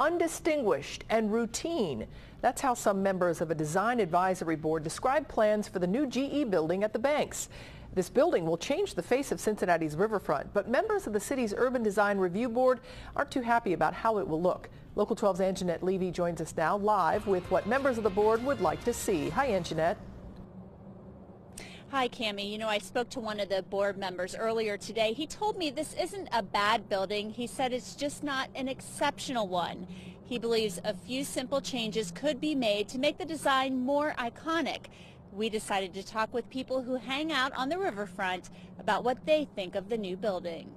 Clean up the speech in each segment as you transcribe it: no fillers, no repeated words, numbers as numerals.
undistinguished and routine. That's how some members of a design advisory board describe plans for the new GE building at the banks. This building will change the face of Cincinnati's riverfront, but members of the city's Urban Design Review Board aren't too happy about how it will look. Local 12's Angenette Levy joins us now live with what members of the board would like to see. Hi, Angenette. Hi, Cammie. I spoke to one of the board members earlier today. He told me this isn't a bad building. He said it's just not an exceptional one. He believes a few simple changes could be made to make the design more iconic. We decided to talk with people who hang out on the riverfront about what they think of the new building.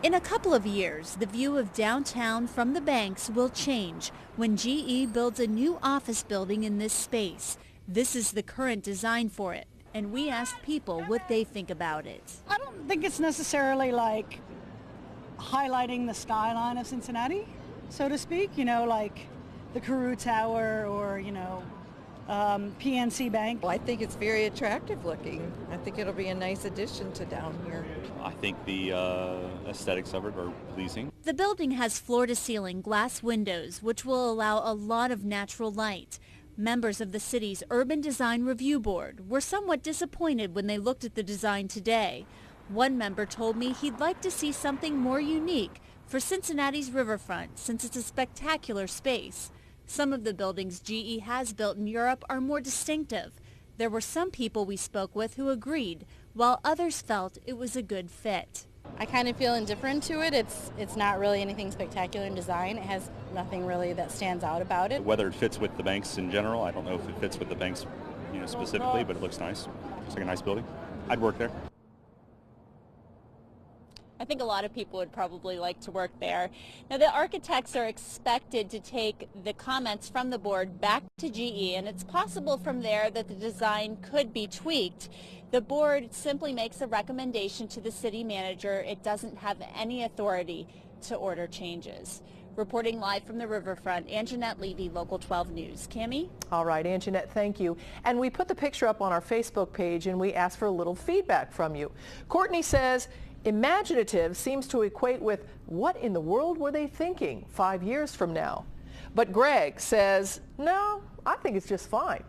In a couple of years, the view of downtown from the banks will change when GE builds a new office building in this space. This is the current design for it, and we asked people what they think about it. I don't think it's necessarily like highlighting the skyline of Cincinnati, so to speak, like the Carew Tower or, PNC Bank. Well, I think it's very attractive looking. I think it'll be a nice addition to down here. I think the aesthetics of it are pleasing. The building has floor-to-ceiling glass windows, which will allow a lot of natural light. Members of the city's Urban Design Review Board were somewhat disappointed when they looked at the design today. One member told me he'd like to see something more unique for Cincinnati's riverfront since it's a spectacular space. Some of the buildings GE has built in Europe are more distinctive. There were some people we spoke with who agreed, while others felt it was a good fit. I kind of feel indifferent to it. It's not really anything spectacular in design. It has nothing really that stands out about it. Whether it fits with the banks in general, I don't know if it fits with the banks specifically, but it looks nice. Looks like a nice building. I'd work there. I think a lot of people would probably like to work there. Now, the architects are expected to take the comments from the board back to GE, and it's possible from there that the design could be tweaked. The board simply makes a recommendation to the city manager. It doesn't have any authority to order changes. Reporting live from the riverfront, Angenette Levy, Local 12 News. Cammie? All right, Angenette, thank you. And we put the picture up on our Facebook page, and we asked for a little feedback from you. Courtney says, imaginative seems to equate with what in the world were they thinking 5 years from now? But Greg says, no, I think it's just fine.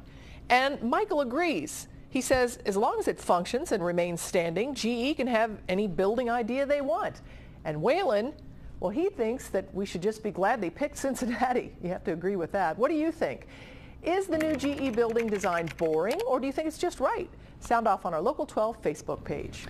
And Michael agrees. He says, as long as it functions and remains standing, GE can have any building idea they want. And Waylon, well, he thinks that we should just be glad they picked Cincinnati. You have to agree with that. What do you think? Is the new GE building design boring, or do you think it's just right? Sound off on our Local 12 Facebook page.